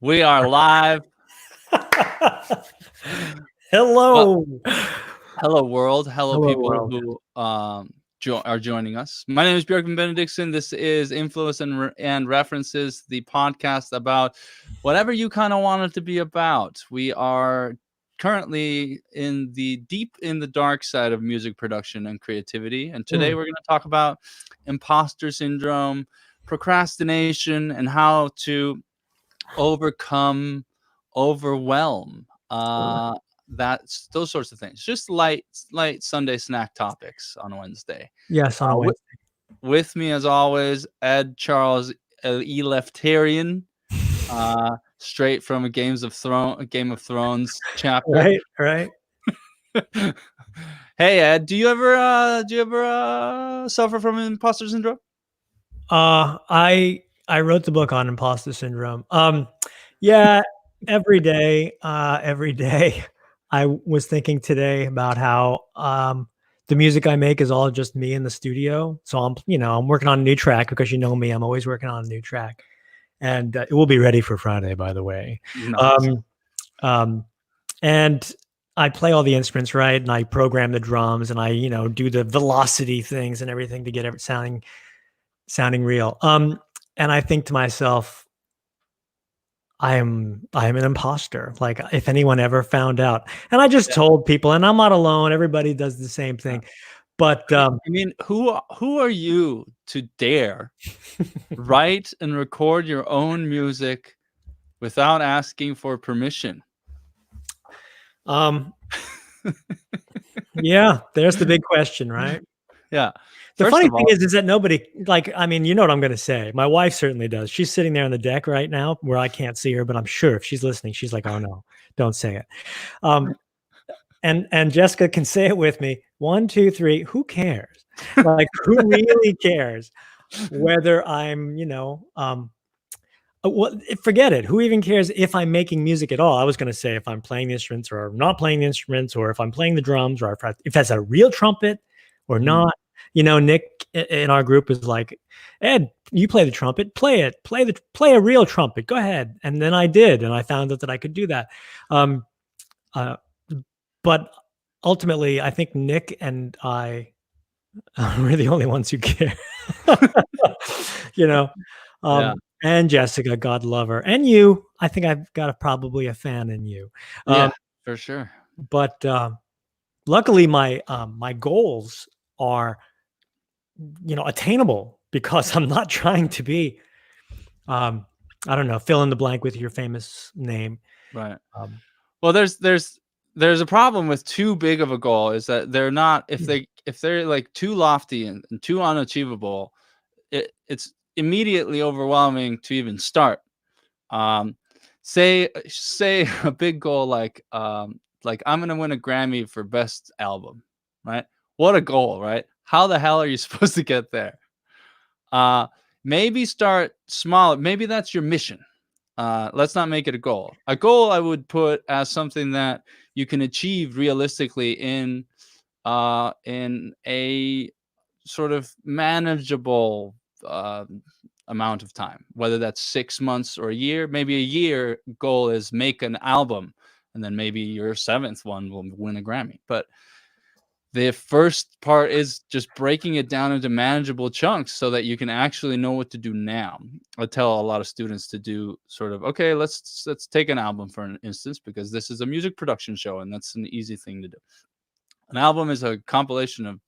We are live. Hello. Hello, world. Hello, Hello, people world. who are joining us. My name is Björkman Benediktsson. This is Influence and References, the podcast about whatever you kind of want it to be about. We are currently deep in the dark side of music production and creativity. And today we're going to talk about imposter syndrome, procrastination, and how to overcome overwhelm. That's those sorts of things. Just light Sunday snack topics on Wednesday. Yes, on a Wednesday. With me, as always, Ed Charles Leftarian, straight from a Game of Thrones chapter. Right. Hey Ed, do you ever suffer from imposter syndrome? I wrote the book on imposter syndrome. Yeah, every day. I was thinking today about how the music I make is all just me in the studio. So I'm working on a new track because you know me, I'm always working on a new track, and it will be ready for Friday, by the way. Nice. And I play all the instruments, right? And I program the drums, and I, do the velocity things and everything to get it sounding real. And I think to myself, I am an imposter. Like, if anyone ever found out, and I just told people, and I'm not alone. Everybody does the same thing. But I mean, who are you to dare write and record your own music without asking for permission? Yeah, there's the big question, right? Yeah. The funny thing is that nobody, you know what I'm going to say. My wife certainly does. She's sitting there on the deck right now where I can't see her, but I'm sure if she's listening, she's like, oh no, don't say it. And Jessica can say it with me. 1, 2, 3. Who cares? Like, who really cares whether I'm, forget it. Who even cares if I'm making music at all? I was going to say if I'm playing the instruments or not playing the instruments, or if I'm playing the drums, or if that's a real trumpet or not. Nick in our group was like, Ed, you play the trumpet, play it, play a real trumpet. Go ahead. And then I did. And I found out that I could do that. But ultimately, I think Nick and I we're the only ones who care, and Jessica, God love her. And you, I think I've got probably a fan in you. Yeah, for sure. But luckily my goals are, attainable, because I'm not trying to be, I don't know, fill in the blank with your famous name. Right. Well, there's a problem with too big of a goal, is that they're not, if they're like too lofty and too unachievable, it's immediately overwhelming to even start. Say a big goal like I'm gonna win a Grammy for best album, right? What a goal, right? How the hell are you supposed to get there? Maybe start small.Maybe that's your mission. Let's not make it a goal. A goal I would put as something that you can achieve realistically in a sort of manageable amount of time, whether that's 6 months or a year. Maybe a year goal is make an album, and then maybe your 7th one will win a Grammy. But the first part is just breaking it down into manageable chunks so that you can actually know what to do now. I tell a lot of students to do sort of, okay, let's take an album for an instance, because this is a music production show and that's an easy thing to do. An album is a compilation of,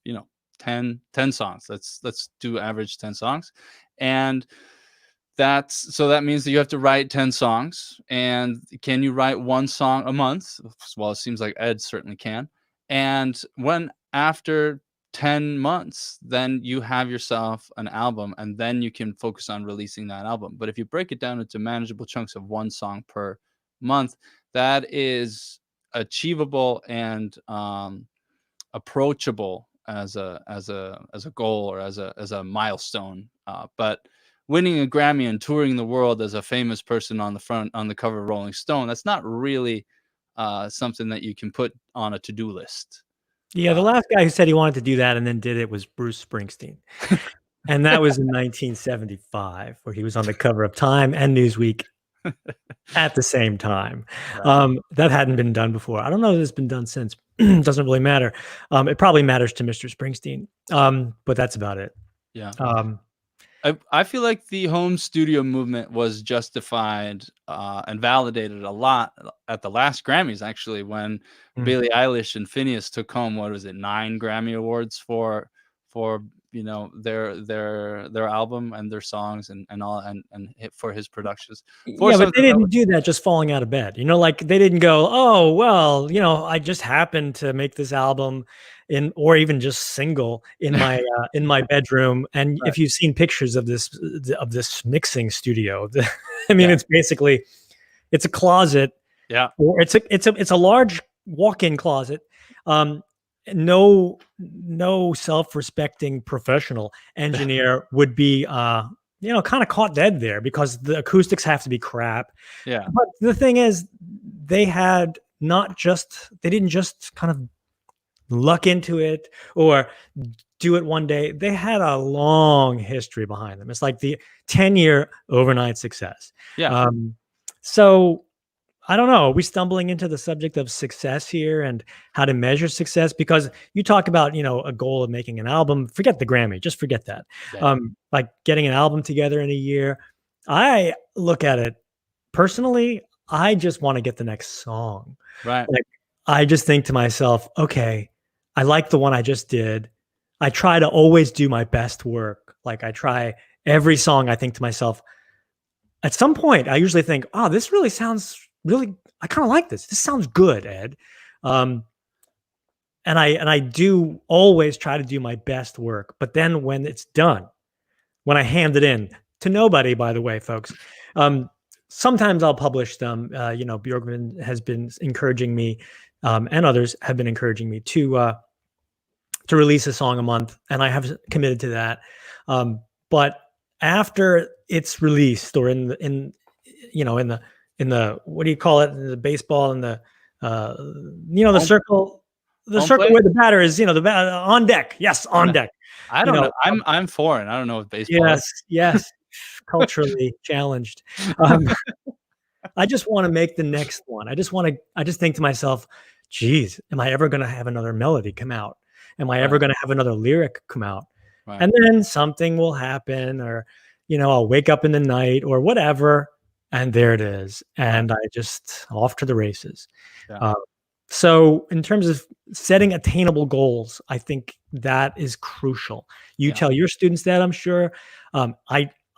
10 songs. Let's do average 10 songs. And that means that you have to write 10 songs. And can you write one song a month? Well, it seems like Ed certainly can. And when after 10 months, then you have yourself an album, and then you can focus on releasing that album. But if you break it down into manageable chunks of one song per month, that is achievable and approachable as a goal, or as a milestone. But winning a Grammy and touring the world as a famous person on the cover of Rolling Stone, that's not really something that you can put on a to-do list. Yeah, the last guy who said he wanted to do that and then did it was Bruce Springsteen. And that was in 1975, where he was on the cover of Time and Newsweek at the same time. Right. That hadn't been done before. I don't know if it's been done since. Doesn't really matter. It probably matters to Mr. Springsteen, but that's about it. Yeah. Um, I feel like the home studio movement was justified and validated a lot at the last Grammys, actually, when mm. Billie Eilish and Phineas took home, what was it, 9 Grammy awards for their album and their songs and all and for his productions for Yeah, but they something that was didn't do that just falling out of bed. Like they didn't go, "Oh, well, I just happened to make this album or even just single in my bedroom." And right. if you've seen pictures of this mixing studio, I mean, Yeah. it's a closet, Yeah. or it's a large walk-in closet. Um, no self-respecting professional engineer would be kind of caught dead there, because the acoustics have to be crap. Yeah. But the thing is, they didn't just kind of luck into it or do it one day. They had a long history behind them. It's like the 10-year overnight success. Yeah. So I don't know. Are we stumbling into the subject of success here and how to measure success? Because you talk about, a goal of making an album. Forget the Grammy. Just forget that. Yeah. Like getting an album together in a year. I look at it personally. I just want to get the next song. Right. Like, I just think to myself, okay, I like the one I just did. I try to always do my best work. Like I try every song. I think to myself, at some point, I usually think, oh, this really sounds I kind of like this. This sounds good, Ed. Um, and I do always try to do my best work. But then when it's done, when I hand it in to nobody, by the way, folks, sometimes I'll publish them. Bjorkman has been encouraging me, and others have been encouraging me to release a song a month, and I have committed to that. But after it's released, or in the what do you call it, in the baseball, in the the Home circle, home plate? where the batter is, on deck. Yes, On on it. deck. I You don't know. know, I'm foreign. I don't know what baseball is. yes, yes, culturally challenged. Um, I just want to make the next one. I just think to myself, geez, am I ever going to have another melody come out? Am I ever Right. going to have another lyric come out? Right. And then something will happen, or, I'll wake up in the night or whatever, and there it is. Right. And I just off to the races. Yeah. Uh, so in terms of setting attainable goals, I think that is crucial. You Yeah. tell your students that, I'm sure.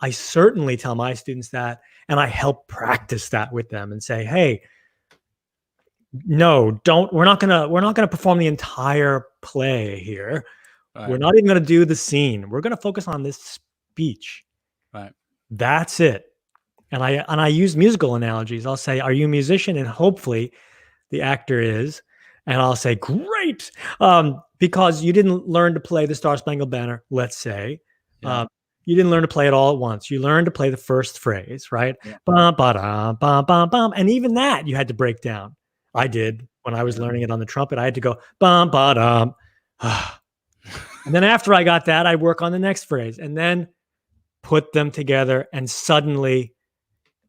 I certainly tell my students that, and I help practice that with them and say, hey, no, don't, we're not gonna perform the entire play here. We're Right. not even gonna do the scene. We're gonna focus on this speech. Right. That's it. And I use musical analogies. I'll say, are you a musician? And hopefully the actor is. And I'll say, great. Because you didn't learn to play the Star Spangled Banner, let's say. Yeah. You didn't learn to play it all at once. You learned to play the first phrase, right? Yeah. Bum, ba-dum, bum, bum, bum. And even that you had to break down. I did when I was Yeah. learning it on the trumpet. I had to go bum, ba-dum. And then after I got that, I'd work on the next phrase and then put them together. And suddenly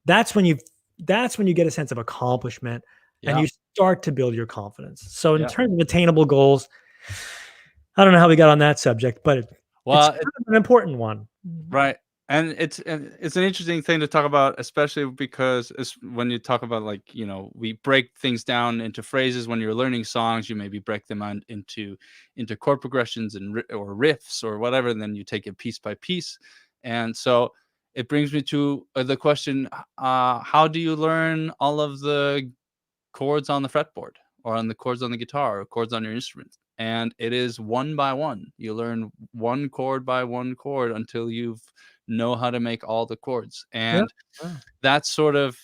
that's when you get a sense of accomplishment, and Yeah. you start to build your confidence. So in Yeah. terms of attainable goals, I don't know how we got on that subject, but it's Well, kind of an important one. right. And it's an interesting thing to talk about, especially because it's when you talk about, like, we break things down into phrases. When you're learning songs, you maybe break them on into chord progressions and or riffs or whatever, and then you take it piece by piece. And so it brings me to the question: how do you learn all of the chords on the fretboard, or on the chords on the guitar, or chords on your instrument? And it is one by one. You learn one chord by one chord until you know how to make all the chords. Yeah. And Yeah. that's sort of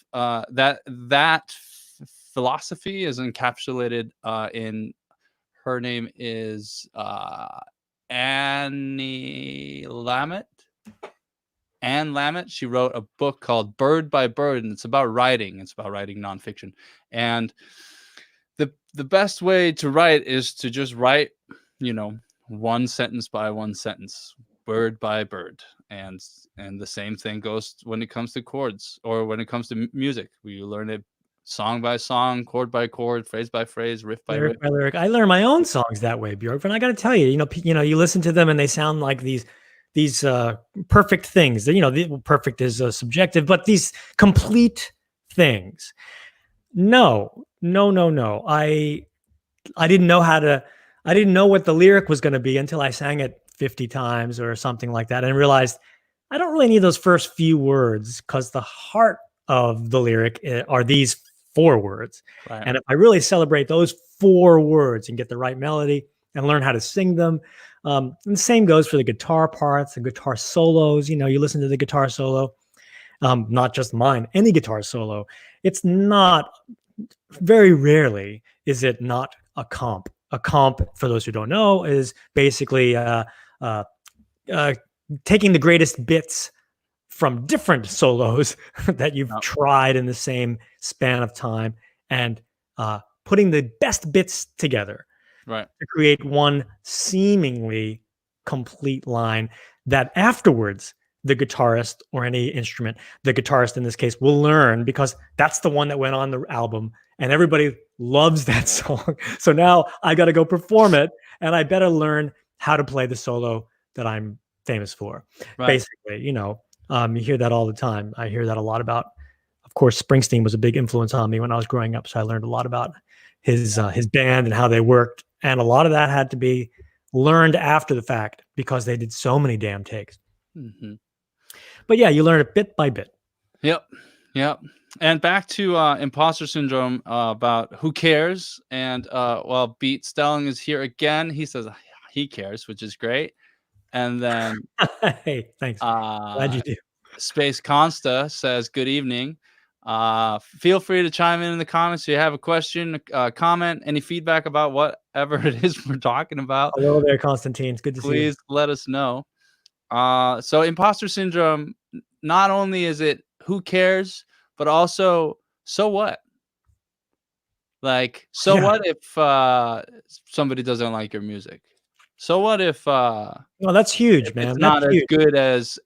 philosophy is encapsulated in, her name is Annie Lamott. Anne Lamott. She wrote a book called Bird by Bird, and it's about writing. It's about writing nonfiction. And the best way to write is to just write, one sentence by one sentence. bird by bird. And the same thing goes when it comes to chords, or when it comes to music. We learn it song by song, chord by chord, phrase by phrase, riff by riff. Lyric by lyric. I learn my own songs that way, Bjork. And I got to tell you, you listen to them and they sound like these perfect things. Perfect is subjective, but these complete things. No. I didn't know I didn't know what the lyric was going to be until I sang it 50 times or something like that, and realized I don't really need those first few words, because the heart of the lyric are these 4 words. Right. And if I really celebrate those 4 words and get the right melody and learn how to sing them, and the same goes for the guitar parts, the guitar solos. You listen to the guitar solo, not just mine, any guitar solo. It's not, very rarely is it not a comp. A comp, for those who don't know, is basically taking the greatest bits from different solos that you've tried in the same span of time, and putting the best bits together, right, to create one seemingly complete line that afterwards the guitarist, or any instrument, the guitarist in this case, will learn, because that's the one that went on the album and everybody loves that song. So now I got to go perform it, and I better learn how to play the solo that I'm famous for. right. Basically, you hear that all the time. I hear that a lot about, of course, Springsteen was a big influence on me when I was growing up. So I learned a lot about his band and how they worked. And a lot of that had to be learned after the fact, because they did so many damn takes. Mm-hmm. But yeah, you learn it bit by bit. Yep. And back to imposter syndrome, about who cares. And well, Beat Stelling is here again. He says he cares, which is great. And then hey, thanks. Glad you do. Space Consta says, good evening. Feel free to chime in the comments if you have a question, comment, any feedback about whatever it is we're talking about. Hello there, Constantine. It's good to see you. Please let us know. So imposter syndrome, not only is it who cares, but also, so what? Like, so what if somebody doesn't like your music? So what if well, that's huge, man. It's That's not huge. as good as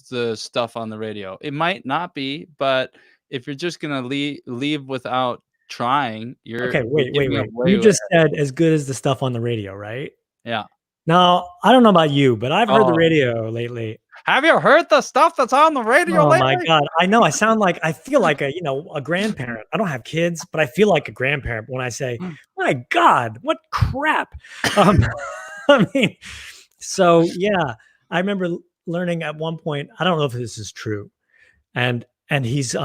the stuff on the radio? It might not be, but if you're just gonna leave without trying, you're Okay, wait. way You just said as good as the stuff on the radio, right? Yeah. Now, I don't know about you, but I've heard the radio lately. Have you heard the stuff that's on the radio Oh lately? my God. I know. I feel like a grandparent. I don't have kids, but I feel like a grandparent when I say, my God, what crap. I mean, so yeah, I remember learning at one point, I don't know if this is true. And he's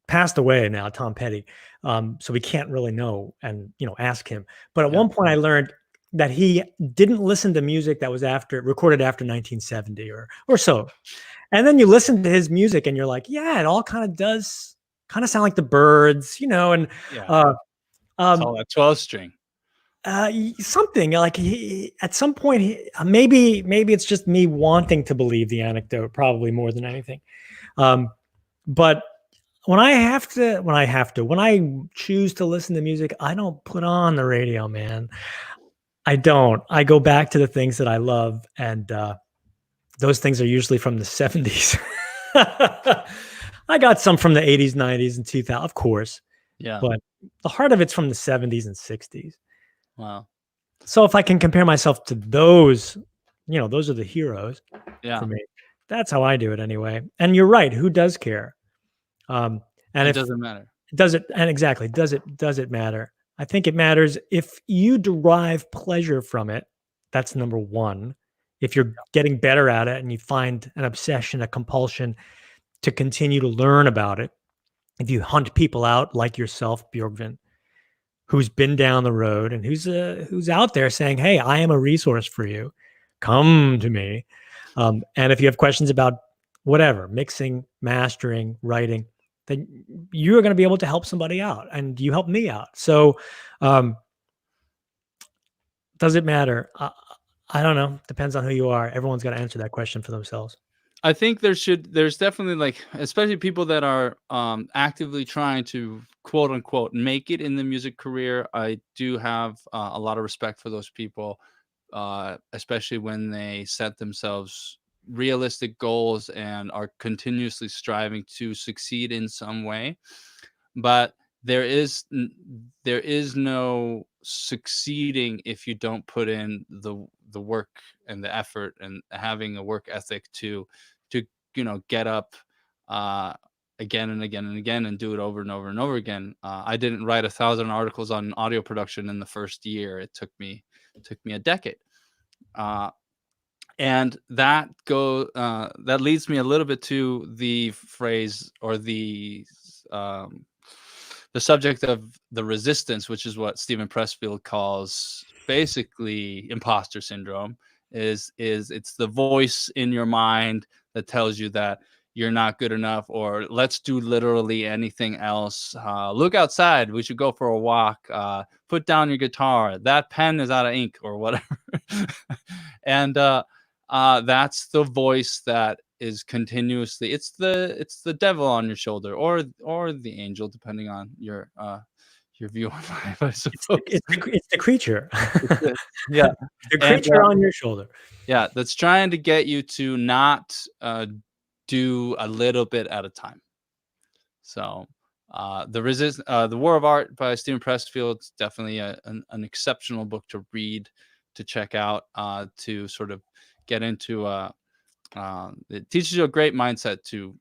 passed away now, Tom Petty. So we can't really know and, ask him. But at one point I learned that he didn't listen to music that was recorded after 1970 or so. And then you listen to his music and you're like, yeah, it all does sound like the Byrds, and all that 12 string. Something like at some point, maybe it's just me wanting to believe the anecdote, probably more than anything. But when I choose to listen to music, I don't put on the radio, man. I don't. I go back to the things that I love, and those things are usually from the 70s. I got some from the 80s, 90s, and 2000, of course. Yeah. But the heart of it's from the 70s and 60s. Wow. So if I can compare myself to those, those are the heroes for me. That's how I do it anyway. And you're right. Who does care? And it doesn't matter. Does it? And exactly. Does it matter? I think it matters if you derive pleasure from it. That's number one. If you're getting better at it and you find an obsession, a compulsion to continue to learn about it. If you hunt people out like yourself, Björgvin, who's been down the road and who's out there saying, hey, I am a resource for you. Come to me. And if you have questions about whatever, mixing, mastering, writing, then you're going to be able to help somebody out, and you help me out. So does it matter? I don't know. Depends on who you are. Everyone's got to answer that question for themselves. I think there's definitely, like, especially people that are actively trying to, quote unquote, make it in the music career. I do have a lot of respect for those people. especially when they set themselves realistic goals and are continuously striving to succeed in some way. But there is no succeeding if you don't put in the work and the effort and having a work ethic to get up uh again and again and again and do it over and over and over again. I didn't write 1,000 articles on audio production in the first year. It took me a decade. uh and that leads me a little bit to the phrase, or um the subject of the resistance, which is what Stephen Pressfield calls basically imposter syndrome. Is it's the voice in your mind that tells you that you're not good enough, or let's do literally anything else. Look outside. We should go for a walk. Put down your guitar. That pen is out of ink, or whatever. And that's the voice that is continuously, it's the devil on your shoulder, or the angel, depending on your view on life, I suppose. It's the creature. Yeah. The And creature on your shoulder. yeah, that's trying to get you to not do a little bit at a time. So the War of Art by Stephen Pressfield is definitely an exceptional book to read, to check out, to sort of get into. It teaches you a great mindset to,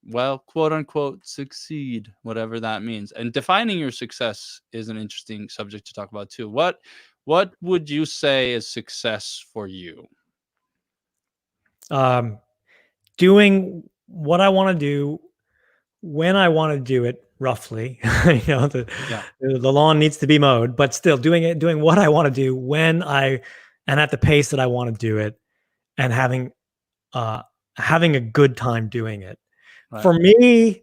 well, quote unquote, succeed, whatever that means. And defining your success is an interesting subject to talk about too. What would you say is success for you? Doing what I want to do when I want to do it, roughly. Yeah. The lawn needs to be mowed, but still doing what I want to do when and at the pace that I want to do it, and uh, having a good time doing it. Right. For me,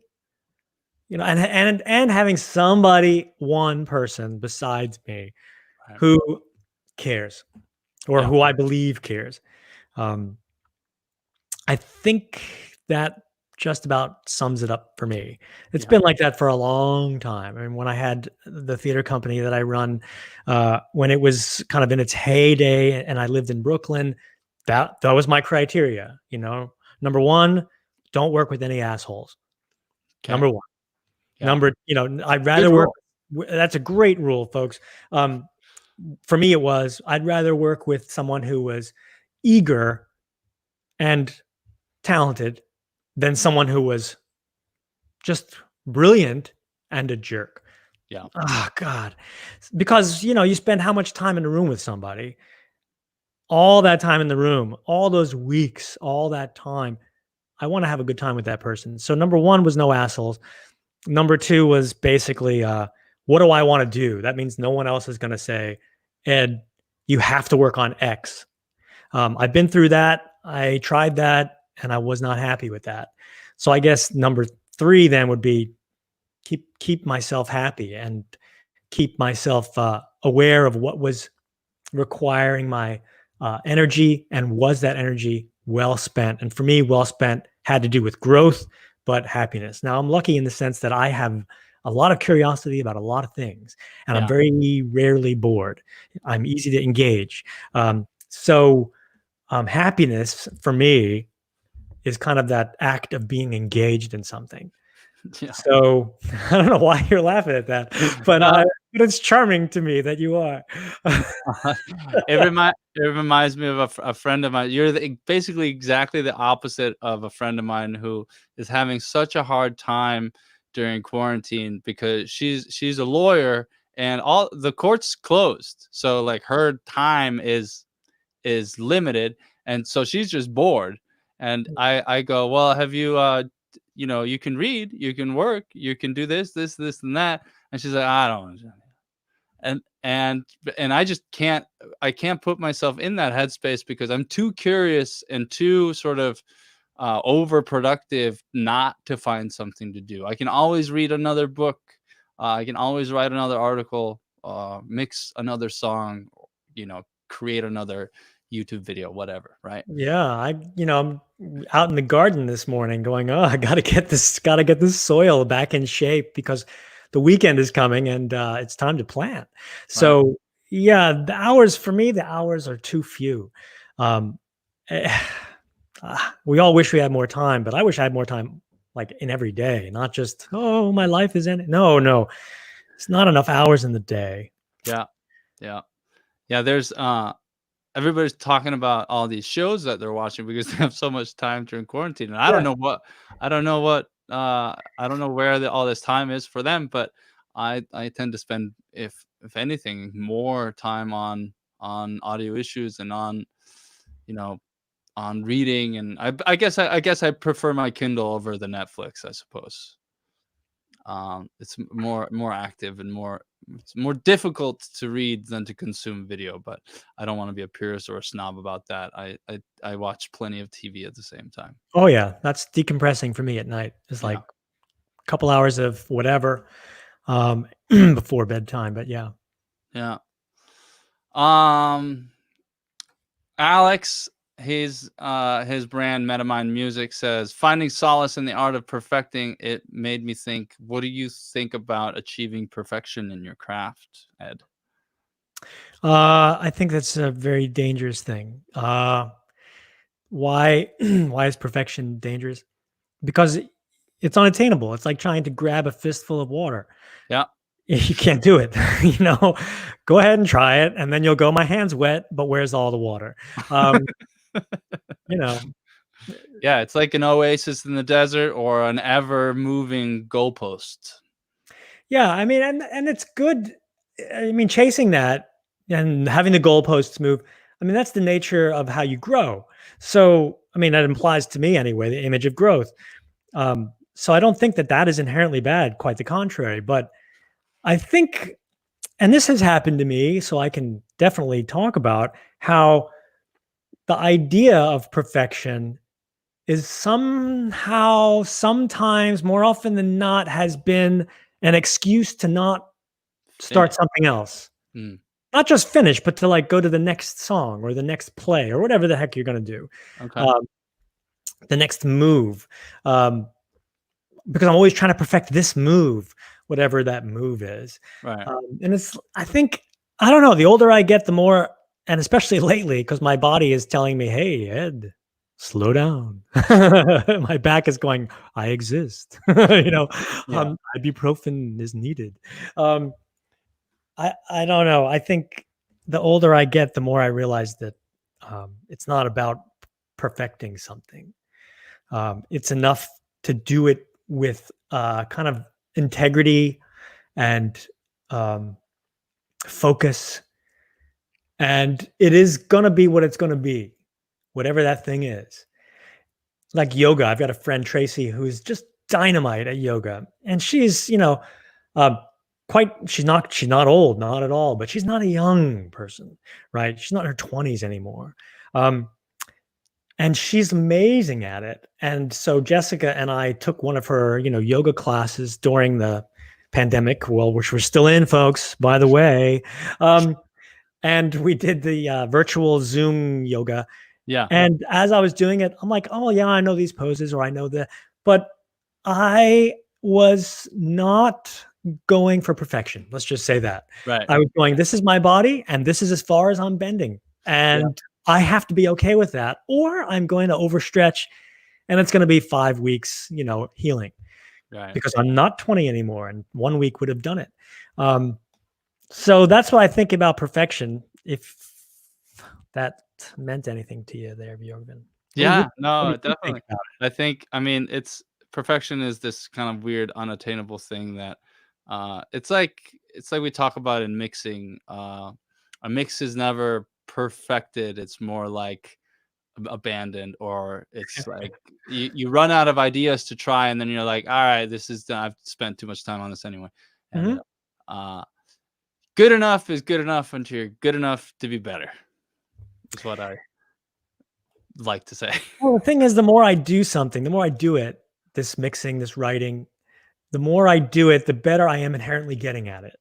and having somebody, one person besides me, Right. who cares, or Yeah. who I believe cares. I think that just about sums it up for me. It's Yeah. been like that for a long time. I mean, when I had the theater company that I run, when it was kind of in its heyday and I lived in Brooklyn, that was my criteria. Number one, don't work with any assholes. Okay. Number one. Yeah. I'd Good rather work. rule. That's a great rule, folks. For me, I'd rather work with someone who was eager and talented than someone who was just brilliant and a jerk. Yeah. Oh God. Because, you spend how much time in a room with somebody? All that time in the room, all those weeks, all that time. I want to have a good time with that person. So number one was no assholes. Number two was basically, what do I want to do? That means no one else is going to say, Ed, you have to work on X. I've been through that. I tried that and I was not happy with that. So I guess number three then would be keep myself happy and keep myself aware of what was requiring my energy, and was that energy well spent. And for me, well spent had to do with growth, but happiness. Now I'm lucky in the sense that I have a lot of curiosity about a lot of things, and I'm Yeah. very rarely bored. I'm easy to engage. So happiness for me is kind of that act of being engaged in something. Yeah. So I don't know why you're laughing at that, but No. but it's charming to me that you are. It reminds me of a friend of mine. You're basically exactly the opposite of a friend of mine who is having such a hard time during quarantine, because she's a lawyer and all the courts closed. So like her time is limited, and so she's just bored. And I go, well, have you you can read, you can work, you can do this and that. And she's like, I don't. And I just can't put myself in that headspace, because I'm too curious and too sort of overproductive not to find something to do. I can always read another book. I can always write another article, mix another song, create another YouTube video, whatever. Right. Yeah, I'm out in the garden this morning going, oh, I gotta get this soil back in shape because the weekend is coming and it's time to plant. Right. So Yeah, the hours for me, the hours are too few. Um, eh, we all wish we had more time, but I wish I had more time, like in every day, not just oh, my life is in it. No, no, it's not enough hours in the day. Yeah, yeah, yeah. There's everybody's talking about all these shows that they're watching because they have so much time during quarantine, and Yeah. I don't know what, I don't know where all this time is for them, but I tend to spend, if anything, more time on audio issues and on, you know, on reading, and I guess I prefer my Kindle over the Netflix, I suppose. It's more active and it's more difficult to read than to consume video, but I don't want to be a purist or a snob about that. I watch plenty of TV at the same time. Oh yeah, that's decompressing for me at night. It's like Yeah. a couple hours of whatever before bedtime. But yeah. Yeah. Um Alex, his brand Metamind Music says, finding solace in the art of perfecting it made me think, what do you think about achieving perfection in your craft, Ed? I think that's a very dangerous thing. Why why is perfection dangerous? Because it's unattainable. It's like trying to grab a fistful of water. Yeah. You can't do it. You know, go ahead and try it, and then you'll go, "My hand's wet, but where's all the water?" Um, you know, Yeah, it's like an oasis in the desert or an ever moving goalpost. yeah. I mean, and it's good. I mean, chasing that and having the goalposts move. I mean, that's the nature of how you grow. So, I mean, that implies to me anyway the image of growth. So, I don't think that that is inherently bad. Quite the contrary. But I think, and this has happened to me, so I can definitely talk about how the idea of perfection is somehow, sometimes, more often than not, has been an excuse to not start Finish. something else. Mm, Not just finish, but to like go to the next song or the next play or whatever the heck you're going to do, okay. um, the next move. Um, because I'm always trying to perfect this move, whatever that move is. Right. And it's, I think, I don't know, the older I get, the more, and especially lately, because my body is telling me, hey, Ed, slow down. My back is going, I exist. you know, Yeah. ibuprofen is needed. Um, I don't know. I think the older I get, the more I realize that it's not about perfecting something. It's enough to do it with kind of integrity and um, focus, and it is gonna be what it's gonna be, whatever that thing is. Like yoga, I've got a friend Tracy who's just dynamite at yoga, and she's um, quite. She's not old, not at all, but she's not a young person, right? She's not in her 20s anymore. Um, and she's amazing at it. And so Jessica and I took one of her, yoga classes during the pandemic, well, which we're still in, folks, by the way. Um, and we did the virtual Zoom yoga. Yeah. And as I was doing it, I'm like, oh yeah, I know these poses, or I know that, but I was not going for perfection. Let's just say that. Right. I was going, this is my body, and this is as far as I'm bending. Yeah. And I have to be okay with that, or I'm going to overstretch, and it's going to be 5 weeks, healing, Right. because I'm not 20 anymore, and 1 week would have done it. Um, so that's what I think about perfection. If that meant anything to you there, Bjorgvin. Yeah. What do No, you think definitely. about I think, I mean, it's perfection is this kind of weird, unattainable thing that it's like we talk about in mixing. A mix is never perfected. It's more like abandoned, or it's like you run out of ideas to try, and then you're like, all right, this is done. I've spent too much time on this anyway. it? And Mhm. good enough is good enough until you're good enough to be better, is what I like to say. Well, the thing is, the more I do something, the more I do it, this mixing, this writing, the more I do it, the better I am inherently getting at it.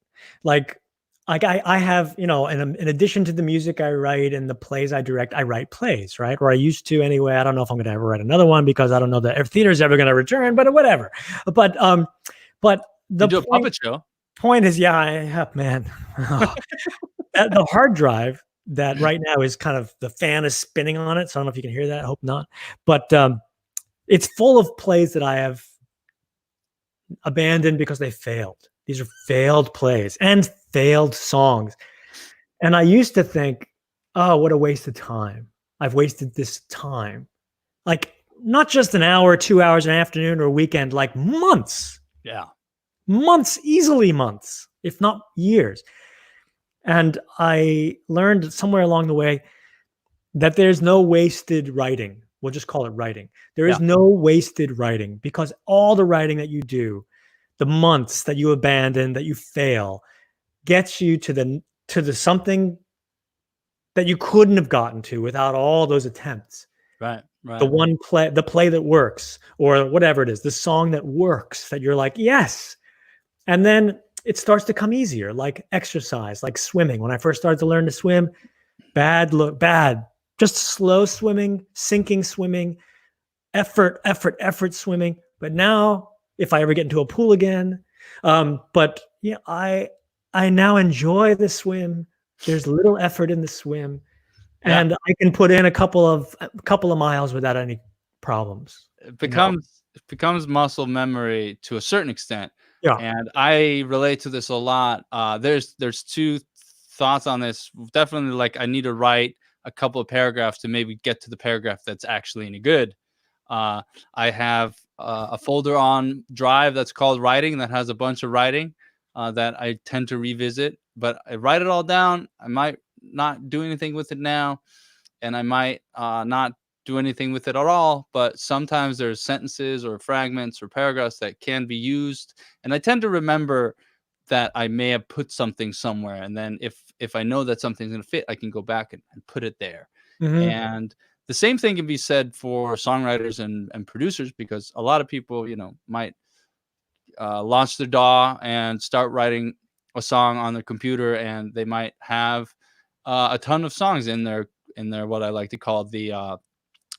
Like, I have, in addition to the music I write and the plays I direct, I write plays, right? Or I used to anyway. I don't know if I'm going to ever write another one because I don't know that if theater's ever going to return, but whatever. But, but You the do a point puppet show. point is, yeah, man. the hard drive that right now is kind of the fan is spinning on it. So I don't know if you can hear that. I hope not. But it's full of plays that I have abandoned because they failed. These are failed plays and failed songs. And I used to think, oh, what a waste of time. I've wasted this time. Like not just an hour, 2 hours, an afternoon or a weekend, like months, Yeah. months, easily months, if not years. And I learned somewhere along the way that there's no wasted writing. We'll just call it writing. There is Yeah. no wasted writing because all the writing that you do, the months that you abandon, that you fail, gets you to the something that you couldn't have gotten to without all those attempts. Right. The Right. one play, the play that works, or whatever it is, the song that works, that you're like, yes. And then it starts to come easier, like exercise, like swimming. When I first started to learn to swim, bad, just slow swimming, sinking swimming, effort swimming. But now, if I ever get into a pool again, but yeah, I now enjoy the swim. There's little effort in the swim, Yeah. and I can put in a couple of miles without any problems. It You know? becomes muscle memory to a certain extent. Yeah. And I relate to this a lot. There's two thoughts on this. Definitely, like I need to write a couple of paragraphs to maybe get to the paragraph that's actually any good. Uh, I have a folder on Drive that's called Writing that has a bunch of writing that I tend to revisit. But I write it all down. I might not do anything with it now, and I might not do anything with it at all. But sometimes there's sentences or fragments or paragraphs that can be used, and I tend to remember that I may have put something somewhere, and then if I know that something's going to fit, I can go back and put it there. Mhm. And the same thing can be said for songwriters and producers, because a lot of people, might launch their DAW and start writing a song on their computer, and they might have a ton of songs in their what I like to call the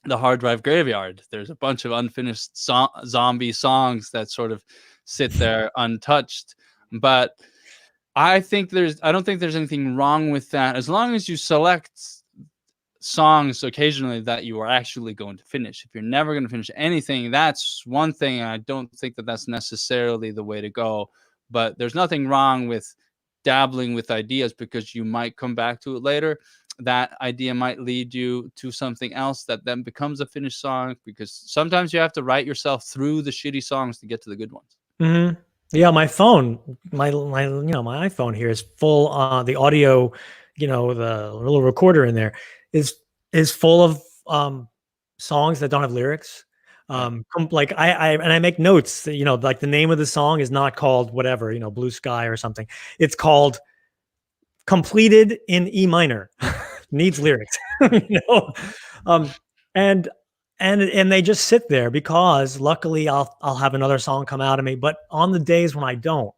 hard drive graveyard. There's a bunch of unfinished zombie songs that sort of sit there untouched. But I don't think there's anything wrong with that, as long as you select songs occasionally that you are actually going to finish. If you're never going to finish anything, that's one thing. I don't think that that's necessarily the way to go. But there's nothing wrong with dabbling with ideas, because you might come back to it later. That idea might lead you to something else that then becomes a finished song, because sometimes you have to write yourself through the shitty songs to get to the good ones. Mhm. Yeah, my phone, my my iPhone here is full. The audio, the little recorder in there is full of songs that don't have lyrics. Right. Like I make notes. Like the name of the song is not called whatever, Blue Sky or something. It's called Completed in E minor. Needs lyrics. you know, um, and and they just sit there because luckily I'll have another song come out of me. But on the days when I don't,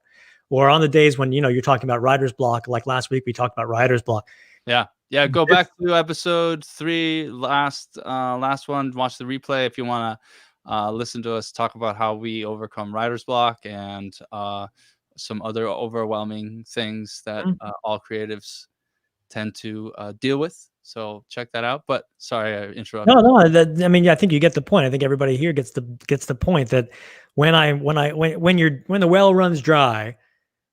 or on the days when you're talking about writer's block, like last week we talked about writer's block. Yeah. Yeah. Go This- back to episode 3, last one. Watch the replay if you want to listen to us talk about how we overcome writer's block and some other overwhelming things that all creatives tend to deal with. So check that out. But sorry, I interrupted. No. I mean, yeah, I think you get the point. I think everybody here gets the point that when the well runs dry,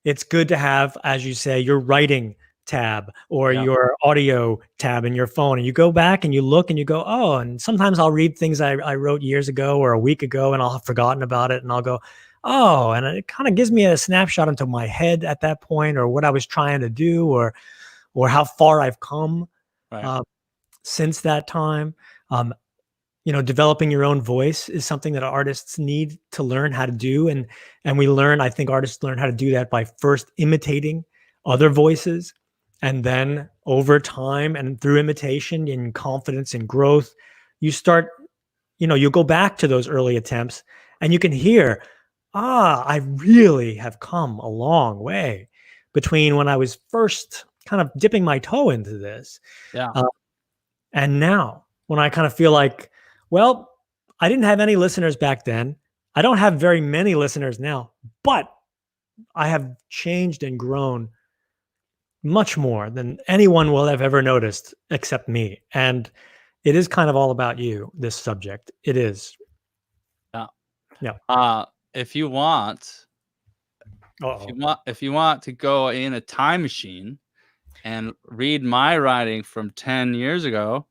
it's good to have, as you say, your writing tab or Yeah. your audio tab in your phone, and you go back and you look and you go, oh, and sometimes I'll read things I wrote years ago or a week ago, and I'll have forgotten about it, and I'll go, oh, and it kind of gives me a snapshot into my head at that point, or what I was trying to do, or how far I've come Right. uh, since that time. Um, developing your own voice is something that artists need to learn how to do. And I think artists learn how to do that by first imitating other voices. And then over time and through imitation and confidence and growth, you start, you'll go back to those early attempts and you can hear, I really have come a long way between when I was first kind of dipping my toe into this. Yeah. And now, when I kind of feel like, well, I didn't have any listeners back then. I don't have very many listeners now, but I have changed and grown much more than anyone will have ever noticed except me. And it is kind of all about you, this subject. It is. Yeah. Yeah. If you want, Uh-oh. if you want to go in a time machine and read my writing from 10 years ago,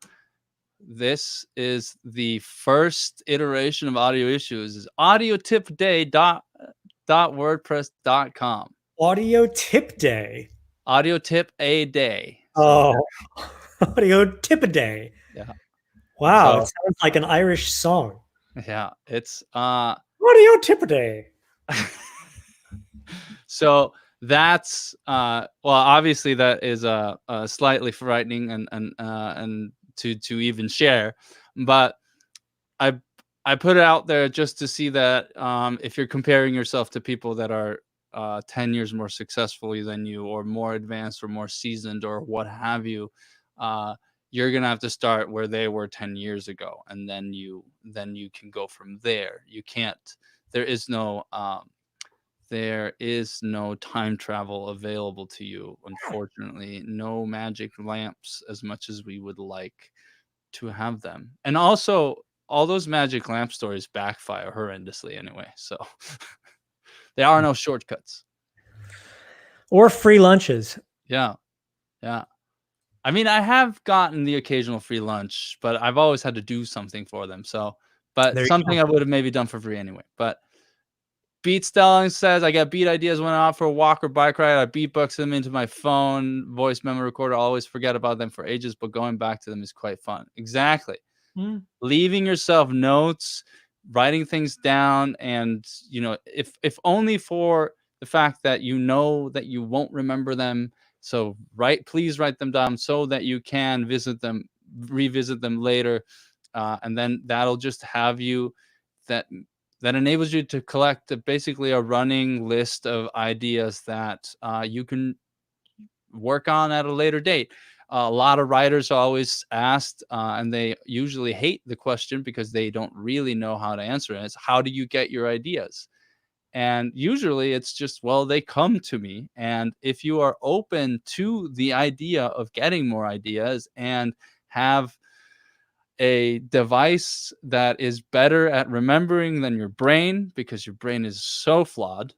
this is the first iteration of Audio Issues. Is audiotipday.wordpress.com. Audio tip day. Audio tip a day. So Oh, audio tip a day. yeah. Wow. It So sounds like an Irish song. yeah, it's Audio tip a day. so that's well, obviously that is slightly frightening and to even share, but I I put it out there just to see that if you're comparing yourself to people that are 10 years more successful than you, or more advanced, or more seasoned, or what have you, uh, you're gonna have to start where they were 10 years ago, and then you can go from there. You can't. There is no there is no time travel available to you, unfortunately. No magic lamps as much as we would like to have them. And also, all those magic lamp stories backfire horrendously anyway. So there are no shortcuts. Or free lunches. Yeah. Yeah. I mean, I have gotten the occasional free lunch, but I've always had to do something for them. So, but There you something go. I would have maybe done for free anyway. But Beat Stelling says, I get beat ideas when I'm out for a walk or bike ride. I beatbox them into my phone, voice memo recorder. I always forget about them for ages, but going back to them is quite fun. Exactly. Mm. Leaving yourself notes, writing things down, and if only for the fact that you know that you won't remember them. So please write them down so that you can revisit them later, and then that'll just have you that that enables you to collect basically a running list of ideas that you can work on at a later date. A lot of writers are always asked, and they usually hate the question because they don't really know how to answer it. It's, how do you get your ideas? And usually it's just, well, they come to me. And if you are open to the idea of getting more ideas and have a device that is better at remembering than your brain, because your brain is so flawed,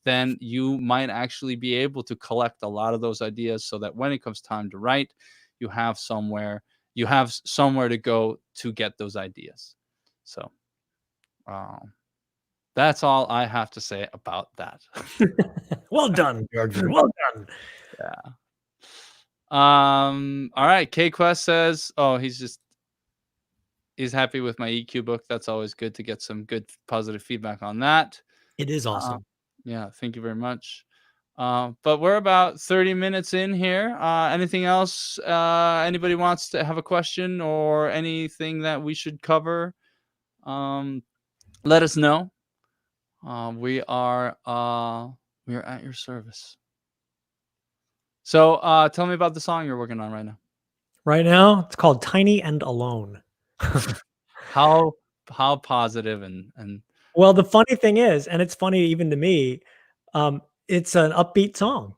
then you might actually be able to collect a lot of those ideas so that when it comes time to write, you have somewhere to go to get those ideas. So that's all I have to say about that. Well done, George. Well done. Yeah. All right. K Quest says, oh, he's happy with my EQ book. That's always good to get some good positive feedback on that. It is awesome. Yeah, thank you very much. But we're about 30 minutes in here. Anything else? Anybody wants to have a question or anything that we should cover? Let us know. We are at your service. So tell me about the song you're working on right now. Right now, it's called Tiny and Alone. How positive and Well, the funny thing is, and it's funny even to me, it's an upbeat song.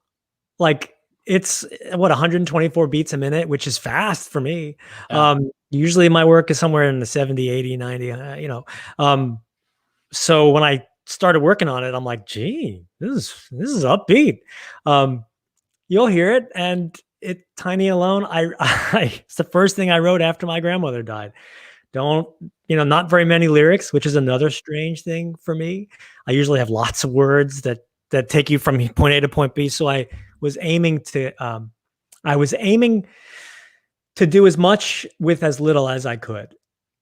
Like, it's what, 124 beats a minute, which is fast for me. yeah. Usually my work is somewhere in the 70, 80, 90, so when I started working on it, I'm like, gee, this is upbeat. You'll hear it, and Tiny Alone. It's the first thing I wrote after my grandmother died. Don't, not very many lyrics, which is another strange thing for me. I usually have lots of words that take you from point A to point B. So I was aiming to do as much with as little as I could.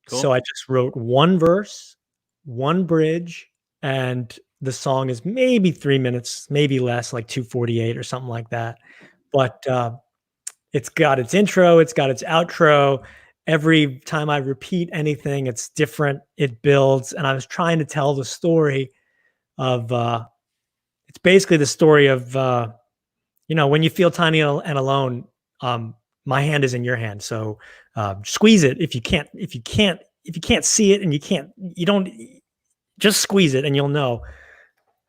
Cool. So I just wrote one verse, one bridge, and the song is maybe 3 minutes, maybe less, like 2:48 or something like that. But it's got its intro, it's got its outro. Every time I repeat anything, it's different. It builds, and I was trying to tell the story of. It's basically the story of when you feel tiny and alone. My hand is in your hand, so squeeze it if you can't. If you can't see it and you don't, just squeeze it, and you'll know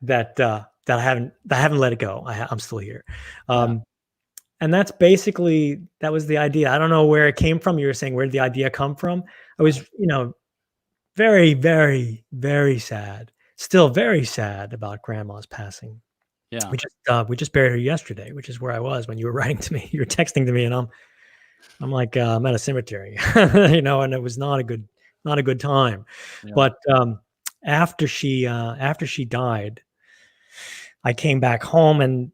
that I haven't let it go. I'm still here. Yeah. And that's basically, that was the idea. I don't know where it came from. You were saying, where did the idea come from? I was, very, very, very sad, still very sad about grandma's passing. Yeah. We just buried her yesterday, which is where I was when you were writing to me. You were texting to me, and I'm like, I'm at a cemetery, and it was not a good time. Yeah. But after she died, I came back home, and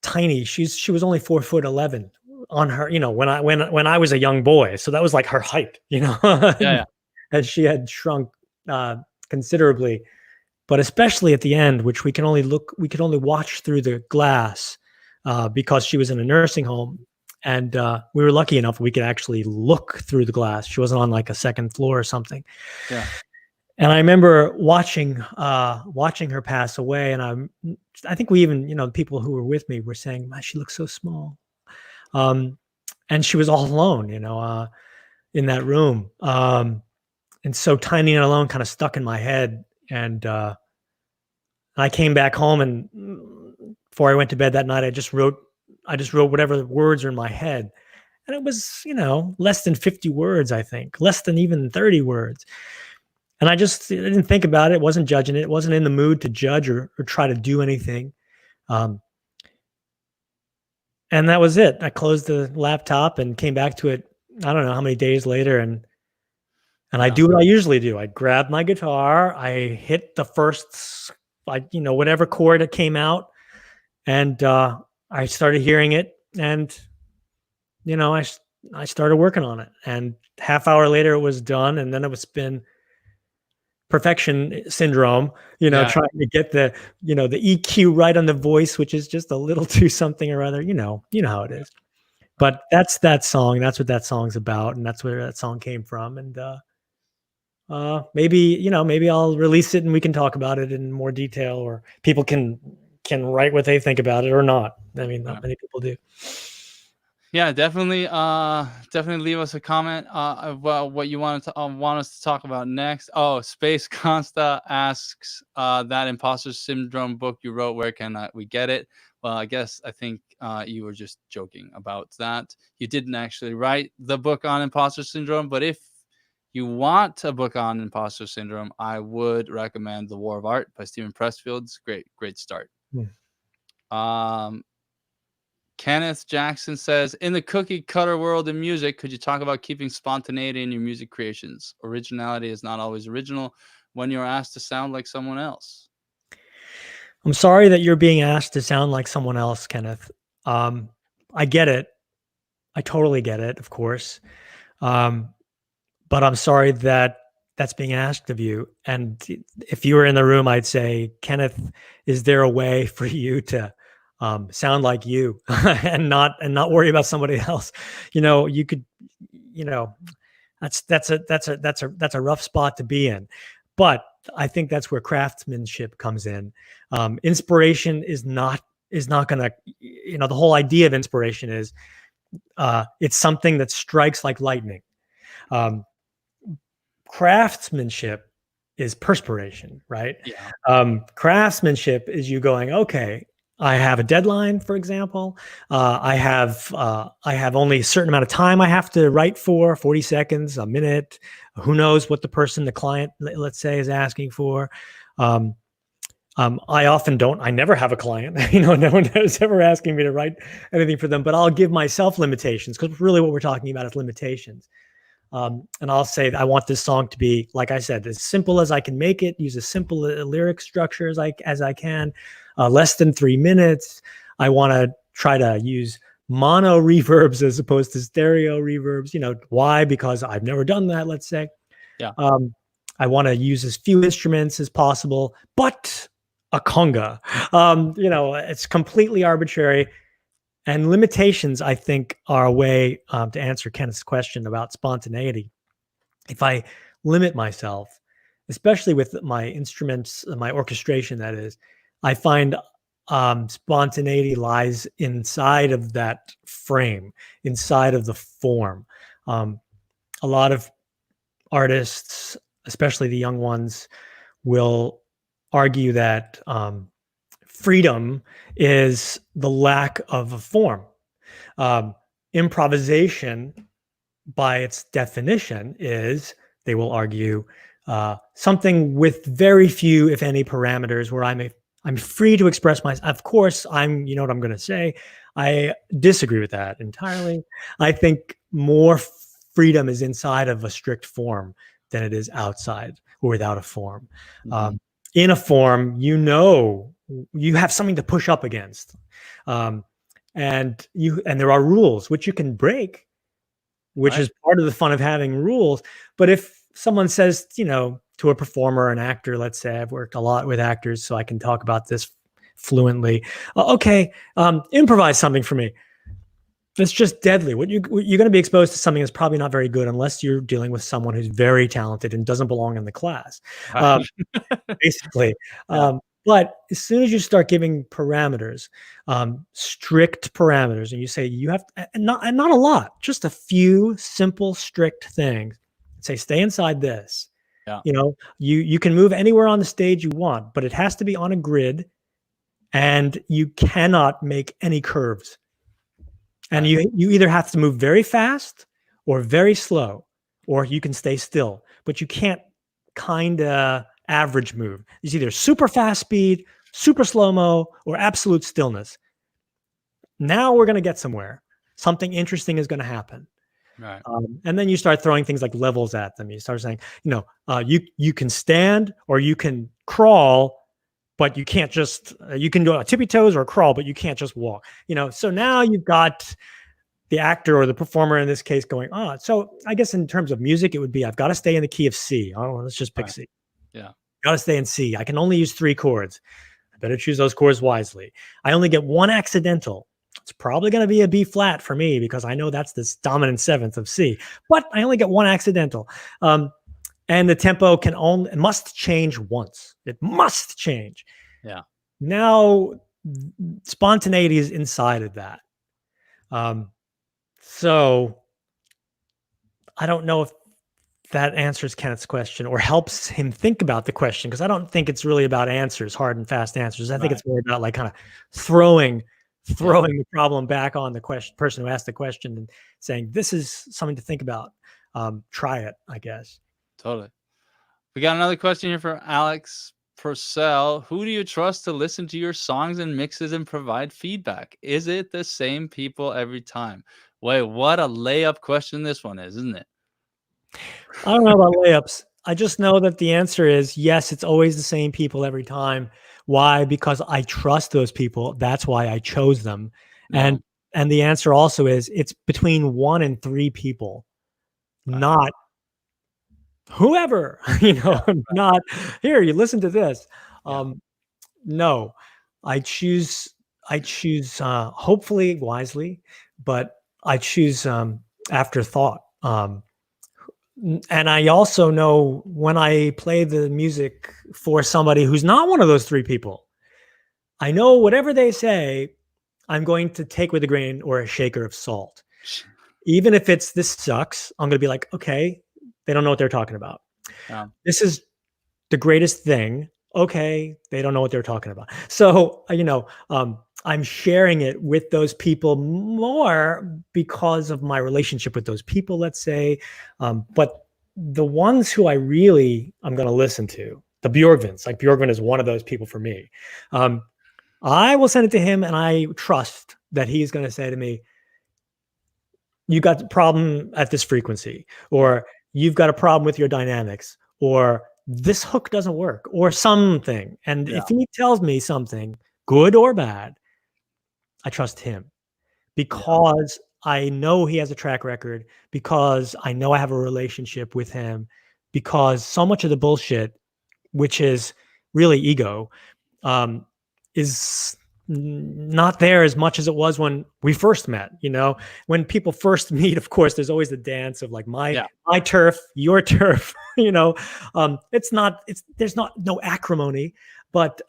tiny. She was only 4'11" on her. When I was a young boy, so that was like her height. Yeah. Yeah. As she had shrunk considerably, but especially at the end, which we could only watch through the glass because she was in a nursing home. And we were lucky enough we could actually look through the glass. She wasn't on like a second floor or something. Yeah. And I remember watching her pass away. And I think we even, the people who were with me were saying, "Man, she looks so small." And she was all alone, in that room. And so tiny and alone kind of stuck in my head. And I came back home, and before I went to bed that night, I just wrote whatever words are in my head. And it was, less than 50 words, I think, less than even 30 words. And I didn't think about it. Wasn't judging it. Wasn't in the mood to judge or try to do anything. And that was it. I closed the laptop and came back to it. I don't know how many days later. And I do what I usually do. I grab my guitar. I hit the first, whatever chord that came out. And I started hearing it. And, I started working on it. And half hour later, it was done. And then it was been perfection syndrome, trying to get the EQ right on the voice, which is just a little too something or other, you know how it is. But that's that song. That's what that song's about. And that's where that song came from. And maybe I'll release it and we can talk about it in more detail, or people can write what they think about it or not. I mean, not many people do. Yeah, definitely leave us a comment about what you want us to talk about next. Oh, Space Consta asks that imposter syndrome book you wrote, where can we get it? Well, I think you were just joking about that. You didn't actually write the book on imposter syndrome, but if you want a book on imposter syndrome, I would recommend The War of Art by Stephen Pressfield. It's a great start. Kenneth Jackson says, in the cookie cutter world of music, could you talk about keeping spontaneity in your music creations? Originality is not always original when you're asked to sound like someone else. I'm sorry that you're being asked to sound like someone else, Kenneth. I get it. I totally get it, of course. But I'm sorry that that's being asked of you. And if you were in the room, I'd say, Kenneth, is there a way for you to sound like you and not worry about somebody else? You could, that's a rough spot to be in. But I think that's where craftsmanship comes in. Inspiration is not going to, the whole idea of inspiration is it's something that strikes like lightning. Craftsmanship is perspiration, right? Yeah. Craftsmanship is you going, okay, I have a deadline, for example. I have only a certain amount of time I have to write for, 40 seconds, a minute. Who knows what the client, let's say, is asking for. I never have a client, no one is ever asking me to write anything for them, but I'll give myself limitations, because really what we're talking about is limitations. And I'll say, I want this song to be, like I said, as simple as I can make it, use a simple lyric structure as I can, less than 3 minutes. I want to try to use mono reverbs as opposed to stereo reverbs. Why? Because I've never done that, let's say. Yeah. I want to use as few instruments as possible, but a conga. It's completely arbitrary. And limitations, I think, are a way to answer Kenneth's question about spontaneity. If I limit myself, especially with my instruments, my orchestration, that is, I find spontaneity lies inside of that frame, inside of the form. A lot of artists, especially the young ones, will argue that freedom is the lack of a form. Improvisation, by its definition, is, they will argue, something with very few, if any, parameters, where I'm free to express myself. Of course, you know what I'm going to say. I disagree with that entirely. I think more freedom is inside of a strict form than it is outside or without a form. In a form, you have something to push up against, and there are rules which you can break, which Right. is part of the fun of having rules. But if someone says, to a performer or an actor, let's say, I've worked a lot with actors, so I can talk about this fluently. Okay, improvise something for me. It's just deadly. You're going to be exposed to something that's probably not very good unless you're dealing with someone who's very talented and doesn't belong in the class, Right. basically. Yeah. But as soon as you start giving parameters, strict parameters, and you say you have, and not a lot, just a few simple, strict things. Say, stay inside this. Yeah. You can move anywhere on the stage you want, but it has to be on a grid, and you cannot make any curves. And Right. you either have to move very fast or very slow, or you can stay still, but you can't kind of average move. It's either super fast speed, super slow-mo, or absolute stillness. Now we're going to get somewhere. Something interesting is going to happen. Right. And then you start throwing things like levels at them. You start saying, you can stand or you can crawl, but you can't just, you can go on tippy toes or crawl, but you can't just walk. So now you've got the actor or the performer in this case going, so I guess in terms of music, it would be, I've got to stay in the key of C. Oh, let's just pick Right. C. Yeah. Got to stay in C. I can only use 3 chords. I better choose those chords wisely. I only get 1 accidental. It's probably going to be a B flat for me because I know that's this dominant 7th of C, but I only get 1 accidental. And the tempo must change once. It must change. Yeah. Now, spontaneity is inside of that. So I don't know if that answers Kenneth's question or helps him think about the question, because I don't think it's really about answers, hard and fast answers. I think it's more about like kind of throwing the problem back on the person who asked the question and saying, this is something to think about. Try it, I guess. Totally. We got another question here from Alex Purcell. Who do you trust to listen to your songs and mixes and provide feedback? Is it the same people every time? Wait, what a layup question this one is, isn't it? I don't know about layups. I just know that the answer is yes, it's always the same people every time. Why? Because I trust those people. That's why I chose them. Yeah. And the answer also is it's between 1 and 3 people, not whoever, not here, you listen to this. No, I choose hopefully wisely, but I choose after thought. And I also know when I play the music for somebody who's not one of those 3 people, I know whatever they say, I'm going to take with a grain or a shaker of salt. Even if it's, this sucks, I'm going to be like, okay, they don't know what they're talking about. This is the greatest thing. Okay, they don't know what they're talking about. So, I'm sharing it with those people more because of my relationship with those people, let's say. But the ones who I'm going to listen to, the Bjorgvins, like Bjorgvin is one of those people for me. I will send it to him and I trust that he's going to say to me, you got the problem at this frequency, or you've got a problem with your dynamics, or this hook doesn't work, or something. And if he tells me something, good or bad, I trust him because I know he has a track record, because I know I have a relationship with him, because so much of the bullshit, which is really ego, is not there as much as it was when we first met. When people first meet, of course, there's always the dance of like my turf, your turf. There's no acrimony, but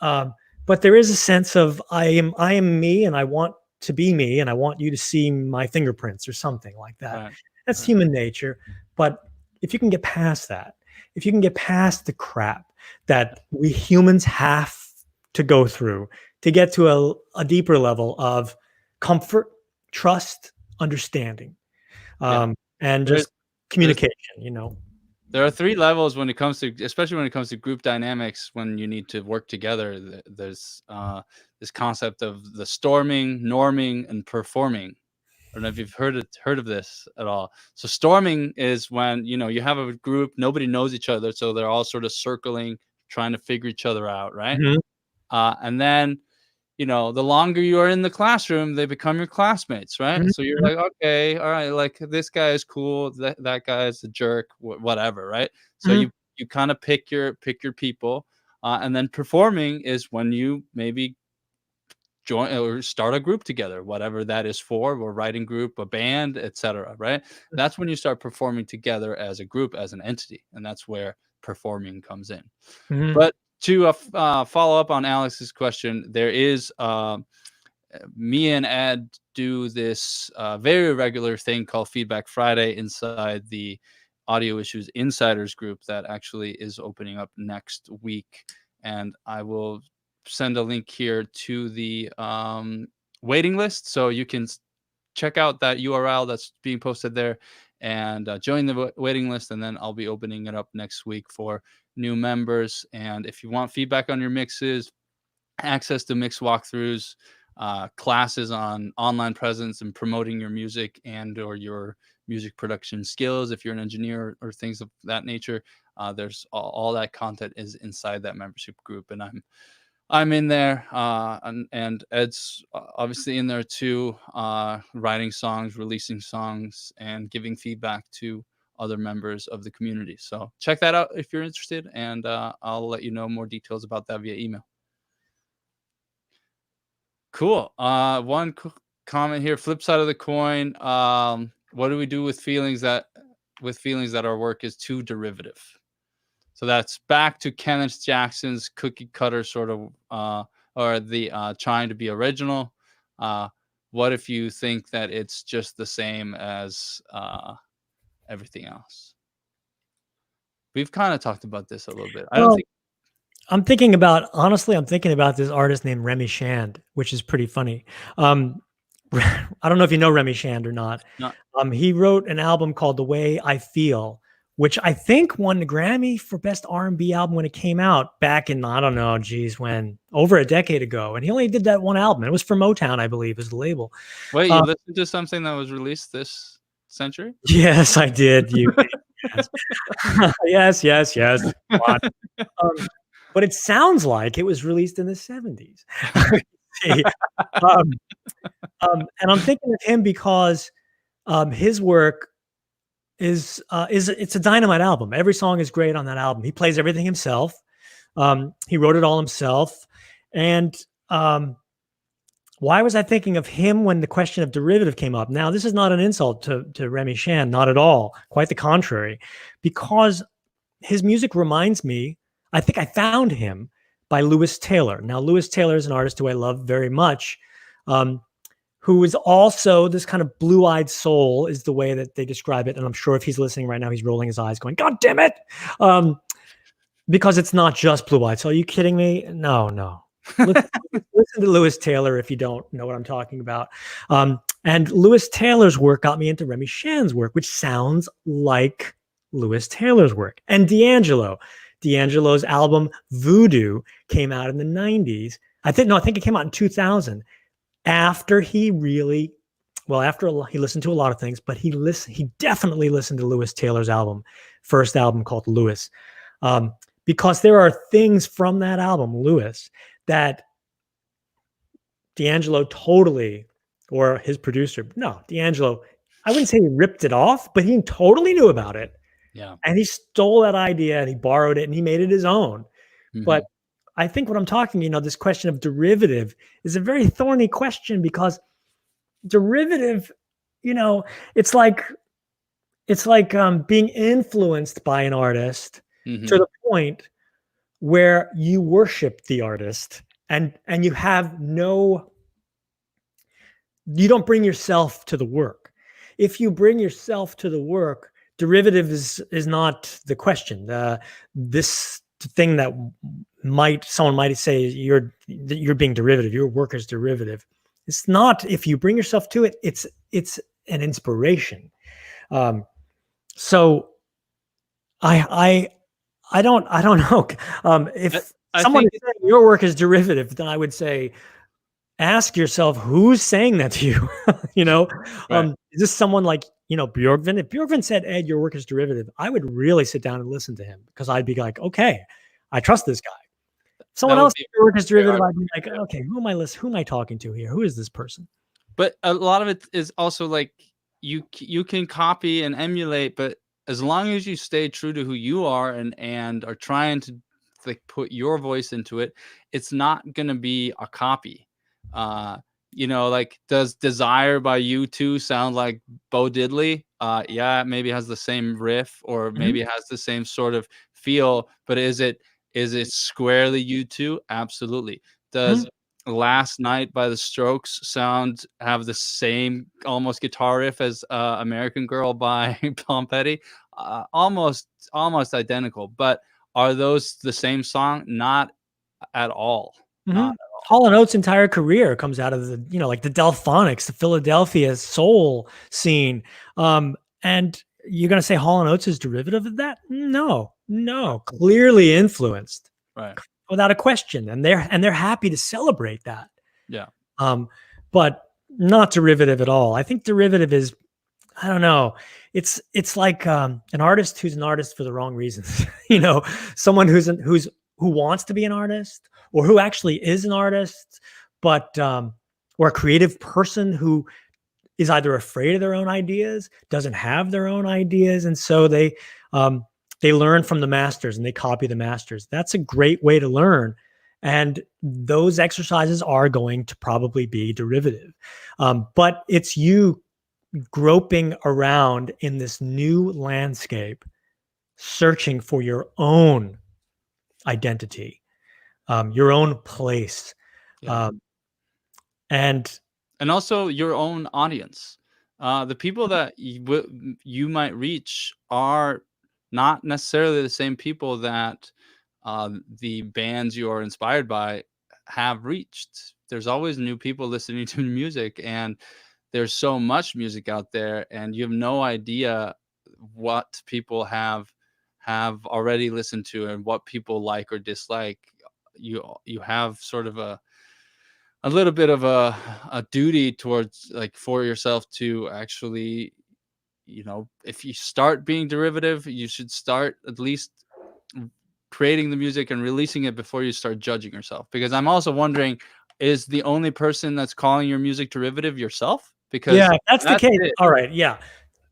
there is a sense of I am me, and I want to be me, and I want you to see my fingerprints or something like that. That's human nature. But if you can get past that, if you can get past the crap that we humans have to go through to get to a deeper level of comfort trust, understanding, Yeah. and There's just communication, you know? there are 3 levels when it comes to, especially when it comes to group dynamics, when you need to work together. There's this concept of the storming, norming, and performing. I don't know if you've heard of this at all. So storming is when, you have a group, nobody knows each other, so they're all sort of circling, trying to figure each other out, right? Mhm, And then, the longer you are in the classroom, they become your classmates, right? mhm, So you're mhm, like, okay, all right, like this guy is cool, that guy is a jerk, whatever, right? So mhm, you kind of pick your people, and then performing is when you maybe join or start a group together, whatever that is for, a writing group, a band, etc. Right? That's when you start performing together as a group, as an entity, and that's where performing comes in. mhm. But to follow up on Alex's question, there is me and Ed do this very regular thing called Feedback Friday inside the Audio Issues Insiders group that actually is opening up next week. And I will send a link here to the waiting list so you can check out that URL that's being posted there and join the waiting list. And then I'll be opening it up next week for new members. And if you want feedback on your mixes, access to mix walkthroughs, classes on online presence and promoting your music and or your music production skills, if you're an engineer or things of that nature, there's all that content is inside that membership group, and I'm in there, and Ed's obviously in there too, writing songs, releasing songs, and giving feedback to other members of the community. So check that out if you're interested, and I'll let you know more details about that via email. Cool. One comment here. Flip side of the coin. What do we do with feelings that our work is too derivative? So that's back to Kenneth Jackson's cookie cutter sort of, or the trying to be original. Uh, what if you think that it's just the same as everything else? We've kind of talked about this a little bit. I don't Well, think. I'm thinking about this artist named Remy Shand, which is pretty funny. Um, I don't know if you know Remy Shand or not. Not, He wrote an album called The Way I Feel, which I think won the Grammy for Best R&B album when it came out back in, I don't know, geez, when, over a decade ago. And he only did that one album. It was for Motown, I believe, is the label. wait, you Uh, listened to something that was released this century? yes, I did. You did. Yes. Yes, yes, yes. Come on. But it sounds like it was released in the 70s. See, um, and I'm thinking of him because his work is it's a dynamite album. Every song is great on that album. He plays everything himself. He wrote it all himself. And why was I thinking of him when the question of derivative came up? Now, this is not an insult to Remy Shand, not at all. Quite the contrary, because his music reminds me, I think I found him by Lewis Taylor. Now, Lewis Taylor is an artist who I love very much, who is also this kind of blue-eyed soul, is the way that they describe it. And I'm sure if he's listening right now, he's rolling his eyes going, God damn it. Because it's not just blue-eyed. So are you kidding me? No. Listen to Lewis Taylor if you don't know what I'm talking about. And Lewis Taylor's work got me into Remy Shand's work, which sounds like Lewis Taylor's work. And D'Angelo's album Voodoo came out in the 90s. I think it came out in 2000 after he really, well, he listened to a lot of things, but he definitely listened to Lewis Taylor's first album called Lewis. Because there are things from that album, Lewis, that D'Angelo totally, or his producer, no, D'Angelo, I wouldn't say he ripped it off, but he totally knew about it. Yeah. And he stole that idea and he borrowed it and he made it his own. But I think what I'm talking, this question of derivative is a very thorny question, because derivative, it's like being influenced by an artist to the point where you worship the artist and you don't bring yourself to the work. If you bring yourself to the work, derivative is not the question. This thing that someone might say you're being derivative, your work is derivative, It's not, if you bring yourself to it, it's an inspiration. So I don't know. If I someone think is saying your work is derivative, then I would say, ask yourself who's saying that to you. You know, right. is this someone like, Bjorgvin? If Bjorgvin said, Ed, your work is derivative, I would really sit down and listen to him, because I'd be like, okay, I trust this guy. If That someone would else be said your work is very derivative, hard I'd for be me like, to do. okay, who am I talking to here? Who is this person? But a lot of it is also like you can copy and emulate, but as long as you stay true to who you are and are trying to like put your voice into it, it's not gonna be a copy. Uh, like does Desire by U2 sound like Bo Diddley? Yeah, it maybe has the same riff or Mhm, maybe has the same sort of feel, but is it squarely U2? Absolutely. mhm. Does Last Night by the Strokes have the same almost guitar riff as American Girl by Tom Petty? Almost identical, but are those the same song? Not at all. Not Mhm. Hall& and Oates' entire career comes out of the, like the Delphonics, the Philadelphia soul scene. And you're gonna say Hall& and Oates is derivative of that? No, no, clearly influenced right. without a question. And they're happy to celebrate that. Yeah. Um, but not derivative at all. I think derivative is, I don't know. It's like an artist who's an artist for the wrong reasons. Someone who wants to be an artist, or who actually is an artist, but or a creative person who is either afraid of their own ideas, doesn't have their own ideas, and so they learn from the masters and they copy the masters. That's a great way to learn. And those exercises are going to probably be derivative. But it's you groping around in this new landscape, searching for your own identity, your own place, Yeah. um, and And also your own audience. The people that you might reach are not necessarily the same people that the bands you are inspired by have reached. There's always new people listening to music, and there's so much music out there, and you have no idea what people have already listened to and what people like or dislike. You have sort of a little bit of a duty towards like for yourself to actually, if you start being derivative, you should start at least creating the music and releasing it before you start judging yourself, because I'm also wondering, is the only person that's calling your music derivative yourself? yeah, Because if that's the that's case, it. all right, yeah,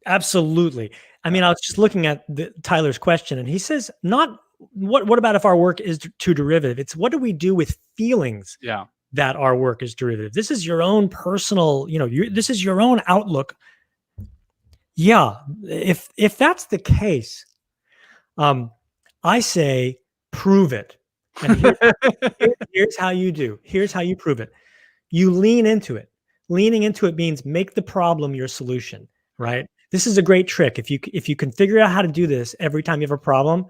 absolutely. I Yeah. mean, I was just looking at Tyler's question, and he says, not what about if our work is too derivative? It's what do we do with feelings Yeah. that our work is derivative? This is your own personal, this is your own outlook. Yeah, if that's the case, I say prove it. And here's how you do. Here's how you prove it. You lean into it. Leaning into it means make the problem your solution, Right. right? This is a great trick. If you can figure out how to do this every time you have a problem,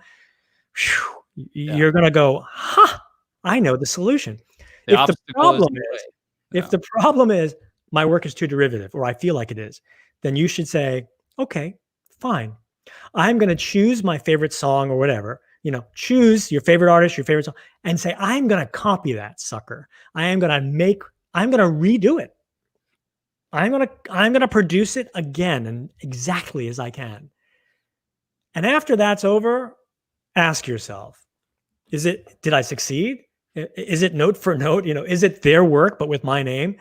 Yeah. you're gonna go, ha, I know the solution. The If the obstacle is problem in the way. is, if Yeah. the problem is my work is too derivative, or I feel like it is, then you should say, okay, fine. I'm going to choose my favorite song or whatever, choose your favorite artist, your favorite song, and say, I'm going to copy that sucker. I'm going to redo it. I'm going to produce it again and exactly as I can. And after that's over, ask yourself, did I succeed? Is it note for note? Is it their work, but with my name?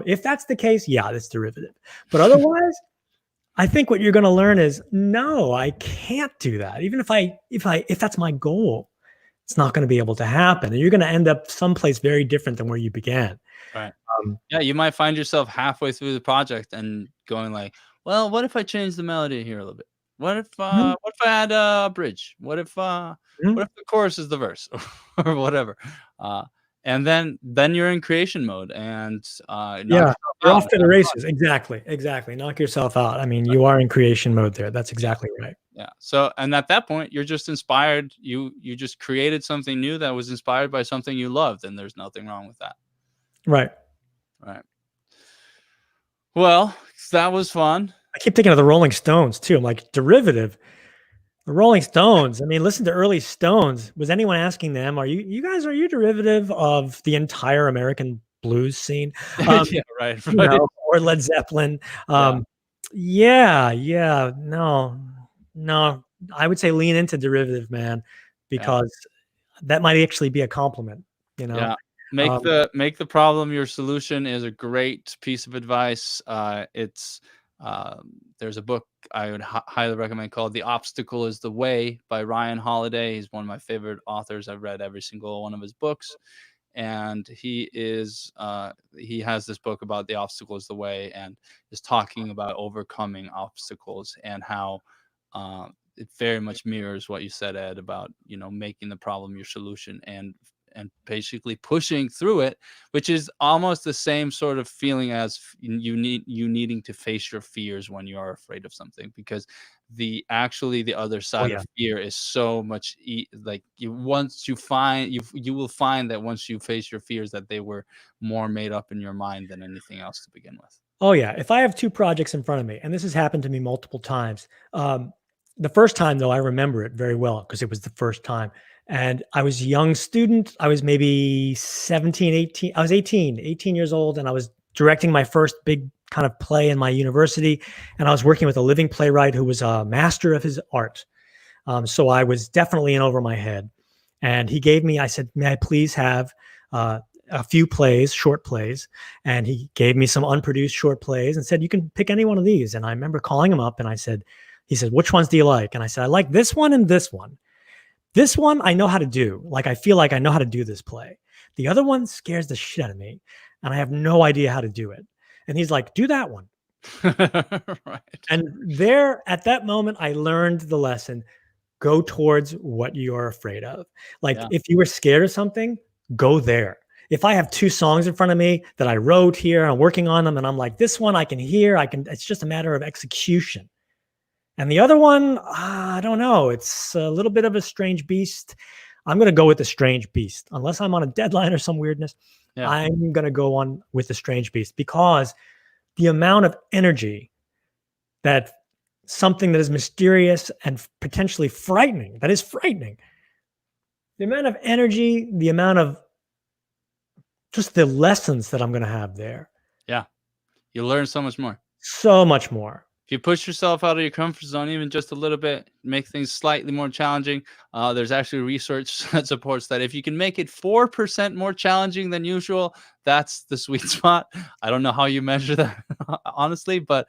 If that's the case, yeah, that's derivative. But otherwise, I think what you're going to learn is, no, I can't do that. Even if that's my goal, it's not going to be able to happen. And you're going to end up someplace very different than where you began. Right. Um, Yeah, you might find yourself halfway through the project and going like, "Well, what if I change the melody here a little bit? mhm, What if I add a bridge? mhm. What if the chorus is the verse or whatever?" Uh, and then you're in creation mode and knock Yeah, yourself you're out off and to the have fun. races. Exactly, exactly. Knock yourself out. I mean, you are in creation mode there. That's Yeah, exactly right. yeah. So, and at that point, you're just inspired. You just created something new that was inspired by something you loved, and there's nothing wrong with that, Right. right? Well, that was fun. I keep thinking of the Rolling Stones too. I'm like, derivative. The Rolling Stones. I mean, listen to early Stones. Was anyone asking them, are you derivative of the entire American blues scene?" Um, Yeah, right, right. or Led Zeppelin. Yeah, Yeah, no, no. I would say lean into derivative, man, yeah. because that might actually be a compliment, you know? Yeah. Um, Make the problem your solution is a great piece of advice. It's there's a book I would highly recommend called "The Obstacle Is the Way" by Ryan Holiday. He's one of my favorite authors. I've read every single one of his books, and he has this book about the obstacle is the way, and is talking about overcoming obstacles and how it very much mirrors what you said, Ed, about making the problem your solution and basically pushing through it, which is almost the same sort of feeling as you needing to face your fears when you are afraid of something, because the other oh, side yeah. of fear is so much like you once you find you will find that once you face your fears that they were more made up in your mind than anything else to begin with. Oh, yeah. If I have 2 projects in front of me, and this has happened to me multiple times, the first time, though, I remember it very well because it was the first time, and I was a young student. I was maybe 17, 18. I was 18 years old, and I was directing my first big kind of play in my university, and I was working with a living playwright who was a master of his art. So I was definitely in over my head. And he gave me, I said, "May I please have a few plays, short plays?" And he gave me some unproduced short plays and said, "You can pick any one of these." And I remember calling him up and he said, "Which ones do you like?" And I said, "I like this one and this one. This one I know how to do. Like, I feel like I know how to do this play. The other one scares the shit out of me. And I have no idea how to do it." And he's like, "Do that one." Right. And there, at that moment, I learned the lesson: go towards what you're afraid of. Like, Yeah. if you were scared of something, go there. If I have 2 songs in front of me that I wrote here, I'm working on them, and I'm like, this one I can hear, it's just a matter of execution. And the other one, I don't know. It's a little bit of a strange beast. I'm going to go with the strange beast. Unless I'm on a deadline or some weirdness, Yeah. I'm going to go on with the strange beast, because the amount of energy that something that is mysterious and potentially frightening, that is frightening, the amount of energy, the amount of just the lessons that I'm going to have there, Yeah. You learn so much more. so much more. If you push yourself out of your comfort zone even just a little bit, make things slightly more challenging, there's actually research that supports that if you can make it 4% more challenging than usual, that's the sweet spot. I don't know how you measure that, honestly, but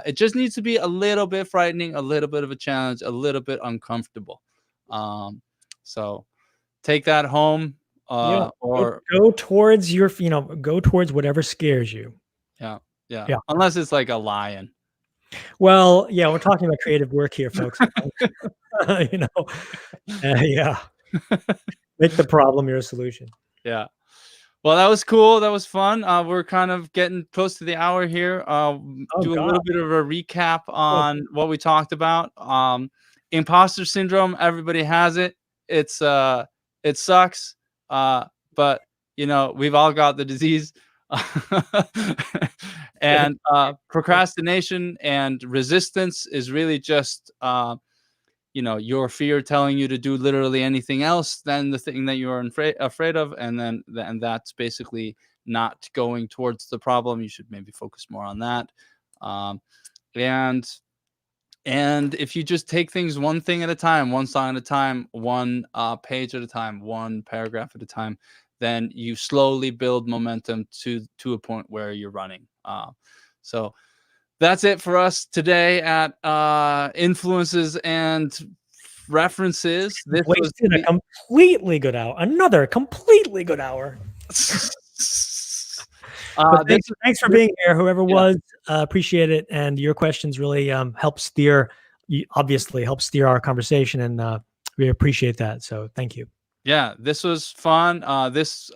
it just needs to be a little bit frightening, a little bit of a challenge, a little bit uncomfortable. Um, so take that home, Yeah. Go, or go towards go towards whatever scares you. yeah, yeah. Yeah. Unless it's like a lion. Well, yeah, we're talking about creative work here, folks. you know, yeah. Make the problem your solution. Yeah. Well, that was cool. That was fun. We're kind of getting close to the hour here. Oh Do a God. little bit of a recap Well, on what we talked about. Imposter syndrome. Everybody has it. It sucks. But we've all got the disease. And procrastination and resistance is really just your fear telling you to do literally anything else than the thing that you're afraid of, and that's basically not going towards the problem. You should maybe focus more on that. um, and and if you just take things one thing at a time, one song at a time, one page at a time, one paragraph at a time, then you slowly build momentum to a point where you're running. So that's it for us today at influences and references. This was wasted a the completely good hour. Another completely good hour. But this thanks for this being here, whoever yeah, was. Appreciate it, and your questions really help steer. Obviously, help steer our conversation, and we appreciate that. So, thank you. yeah, this was fun. This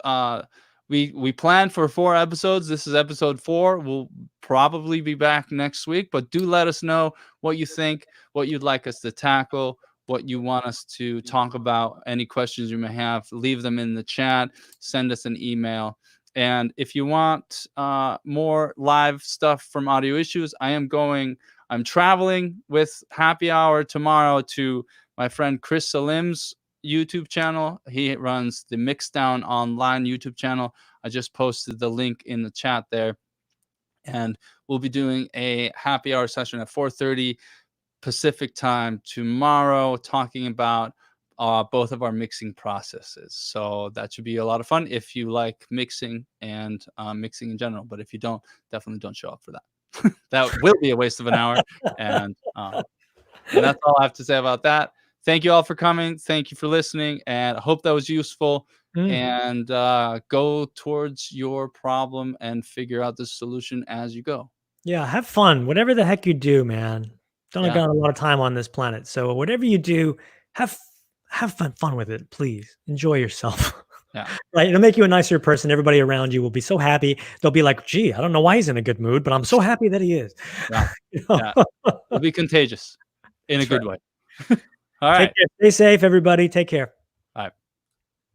we planned for 4 episodes. This is episode 4. We'll probably be back next week, but do let us know what you think, what you'd like us to tackle, what you want us to talk about. Any questions you may have, leave them in the chat, send us an email, And if you want more live stuff from Audio Issues, I'm traveling with Happy Hour tomorrow to my friend Chris Salim's YouTube channel. He runs the Mixdown Online YouTube channel. I just posted the link in the chat there. And we'll be doing a happy hour session at 4:30 Pacific time tomorrow, talking about both of our mixing processes. So that should be a lot of fun if you like mixing and mixing in general. But if you don't, definitely don't show up for that. That will be a waste of an hour. And that's all I have to say about that. Thank you all for coming. Thank you for listening. And I hope that was useful. And go towards your problem and figure out the solution as you go. Yeah, have fun. Whatever the heck you do, man. Don't Yeah. got a lot of time on this planet. So whatever you do, have fun with it, please. Enjoy yourself. Yeah. Right? It'll make you a nicer person. Everybody around you will be so happy. They'll be like, gee, I don't know why he's in a good mood, but I'm so happy that he is. Yeah. You know? Yeah. It'll be contagious in a That's good right. way. All right. Take care. Stay safe, everybody. Take care.